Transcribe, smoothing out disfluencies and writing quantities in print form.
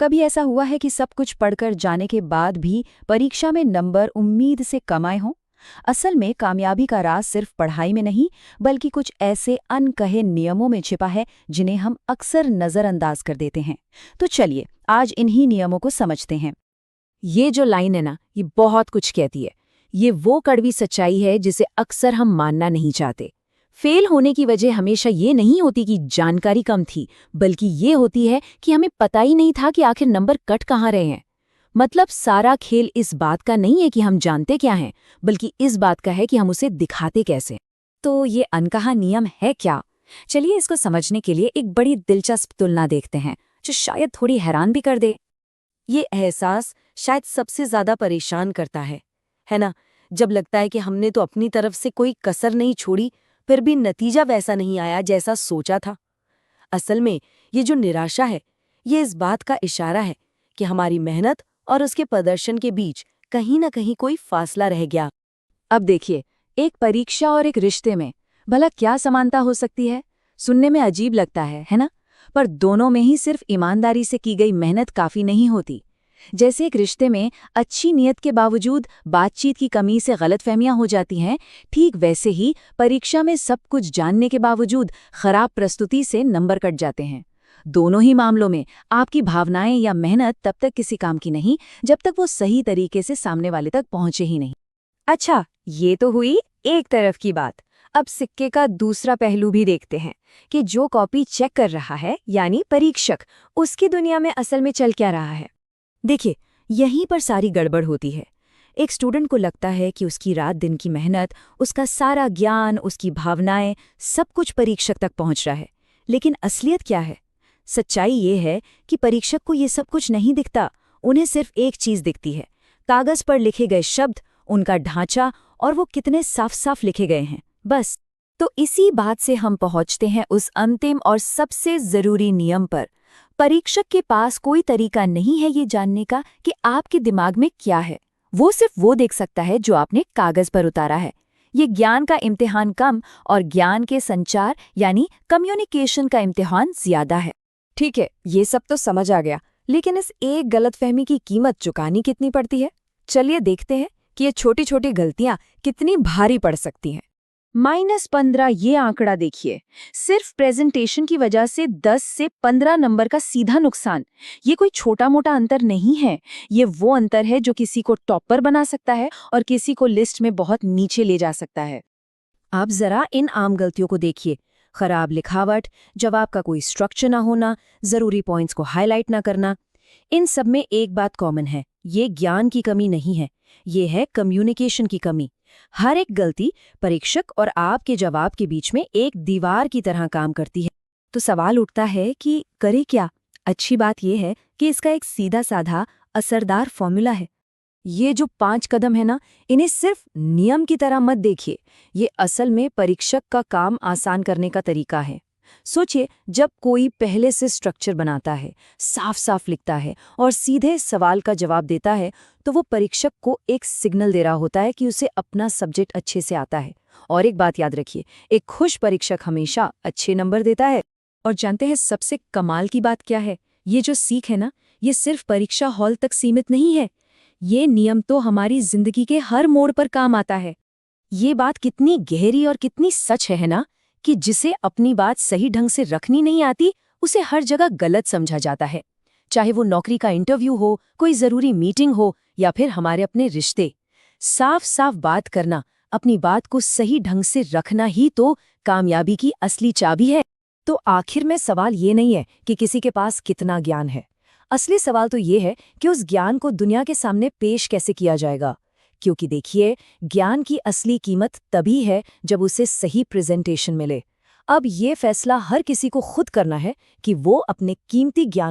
कभी ऐसा हुआ है कि सब कुछ पढ़कर जाने के बाद भी परीक्षा में नंबर उम्मीद से कम आए हों? असल में कामयाबी का राज सिर्फ पढ़ाई में नहीं, बल्कि कुछ ऐसे अनकहे नियमों में छिपा है जिन्हें हम अक्सर नजरअंदाज कर देते हैं। तो चलिए आज इन्हीं नियमों को समझते हैं। ये जो लाइन है ना, ये बहुत कुछ कहती है। ये वो कड़वी सच्चाई है जिसे अक्सर हम मानना नहीं चाहते। फेल होने की वजह हमेशा ये नहीं होती कि जानकारी कम थी, बल्कि ये होती है कि हमें पता ही नहीं था कि आखिर नंबर कट कहाँ रहे हैं। मतलब सारा खेल इस बात का नहीं है कि हम जानते क्या हैं, बल्कि इस बात का है कि हम उसे दिखाते कैसे। तो ये अनकहा नियम है क्या? चलिए इसको समझने के लिए एक बड़ी दिलचस्प तुलना देखते हैं, जो शायद थोड़ी हैरान भी कर दे। ये एहसास शायद सबसे ज्यादा परेशान करता है ना? जब लगता है कि हमने तो अपनी तरफ से कोई कसर नहीं छोड़ी, फिर भी नतीजा वैसा नहीं आया जैसा सोचा था। असल में ये जो निराशा है, ये इस बात का इशारा है कि हमारी मेहनत और उसके प्रदर्शन के बीच कहीं ना कहीं कोई फासला रह गया। अब देखिए, एक परीक्षा और एक रिश्ते में भला क्या समानता हो सकती है? सुनने में अजीब लगता है ना? पर दोनों में ही सिर्फ ईमानदारी से की गई मेहनत काफी नहीं होती। जैसे एक रिश्ते में अच्छी नीयत के बावजूद बातचीत की कमी से गलतफहमियां हो जाती हैं, ठीक वैसे ही परीक्षा में सब कुछ जानने के बावजूद खराब प्रस्तुति से नंबर कट जाते हैं। दोनों ही मामलों में आपकी भावनाएं या मेहनत तब तक किसी काम की नहीं जब तक वो सही तरीके से सामने वाले तक पहुंचे ही नहीं। अच्छा, ये तो हुई एक तरफ की बात। अब सिक्के का दूसरा पहलू भी देखते हैं कि जो कॉपी चेक कर रहा है, यानी परीक्षक, उसकी दुनिया में असल में चल क्या रहा है। देखिए, यहीं पर सारी गड़बड़ होती है। एक स्टूडेंट को लगता है कि उसकी रात दिन की मेहनत, उसका सारा ज्ञान, उसकी भावनाएं, सब कुछ परीक्षक तक पहुंच रहा है। लेकिन असलियत क्या है? सच्चाई ये है कि परीक्षक को ये सब कुछ नहीं दिखता। उन्हें सिर्फ एक चीज दिखती है, कागज पर लिखे गए शब्द, उनका ढांचा और वो कितने साफ साफ लिखे गए हैं, बस। तो इसी बात से हम पहुंचते हैं उस अंतिम और सबसे जरूरी नियम पर। परीक्षक के पास कोई तरीका नहीं है ये जानने का कि आपके दिमाग में क्या है। वो सिर्फ वो देख सकता है जो आपने कागज पर उतारा है। ये ज्ञान का इम्तिहान कम और ज्ञान के संचार यानी कम्युनिकेशन का इम्तिहान ज्यादा है। ठीक है, ये सब तो समझ आ गया, लेकिन इस एक गलतफहमी की कीमत चुकानी कितनी पड़ती है? चलिए देखते हैं कि ये छोटी छोटी गलतियां कितनी भारी पड़ सकती हैं। -15 ये आंकड़ा देखिए। सिर्फ प्रेजेंटेशन की वजह से 10 से 15 नंबर का सीधा नुकसान। ये कोई छोटा मोटा अंतर नहीं है। ये वो अंतर है जो किसी को टॉपर बना सकता है और किसी को लिस्ट में बहुत नीचे ले जा सकता है। आप जरा इन आम गलतियों को देखिए। खराब लिखावट, जवाब का कोई स्ट्रक्चर ना होना, जरूरी पॉइंट्स को हाईलाइट ना करना। इन सब में एक बात कॉमन है, ये ज्ञान की कमी नहीं है, ये है कम्युनिकेशन की कमी। हर एक गलती परीक्षक और आपके जवाब के बीच में एक दीवार की तरह काम करती है। तो सवाल उठता है कि करे क्या? अच्छी बात यह है कि इसका एक सीधा साधा असरदार फॉर्मूला है। ये जो 5 कदम है ना, इन्हें सिर्फ नियम की तरह मत देखिए। ये असल में परीक्षक का काम आसान करने का तरीका है। सोचिए, जब कोई पहले से स्ट्रक्चर बनाता है, साफ साफ लिखता है और सीधे सवाल का जवाब देता है, तो वो परीक्षक को एक सिग्नल दे रहा होता है कि उसे अपना सब्जेक्ट अच्छे से आता है। और एक बात याद रखिए, एक खुश परीक्षक हमेशा अच्छे नंबर देता है। और जानते हैं सबसे कमाल की बात क्या है? ये जो सीख है ना, ये सिर्फ परीक्षा हॉल तक सीमित नहीं है। ये नियम तो हमारी जिंदगी के हर मोड़ पर काम आता है। ये बात कितनी गहरी और कितनी सच है ना, कि जिसे अपनी बात सही ढंग से रखनी नहीं आती, उसे हर जगह गलत समझा जाता है। चाहे वो नौकरी का इंटरव्यू हो, कोई जरूरी मीटिंग हो या फिर हमारे अपने रिश्ते। साफ साफ बात करना, अपनी बात को सही ढंग से रखना ही तो कामयाबी की असली चाबी है। तो आखिर में सवाल ये नहीं है कि किसी के पास कितना ज्ञान है। असली सवाल तो ये है कि उस ज्ञान को दुनिया के सामने पेश कैसे किया जाएगा। क्योंकि देखिए, ज्ञान की असली कीमत तभी है जब उसे सही प्रेजेंटेशन मिले। अब ये फैसला हर किसी को खुद करना है कि वो अपने कीमती ज्ञान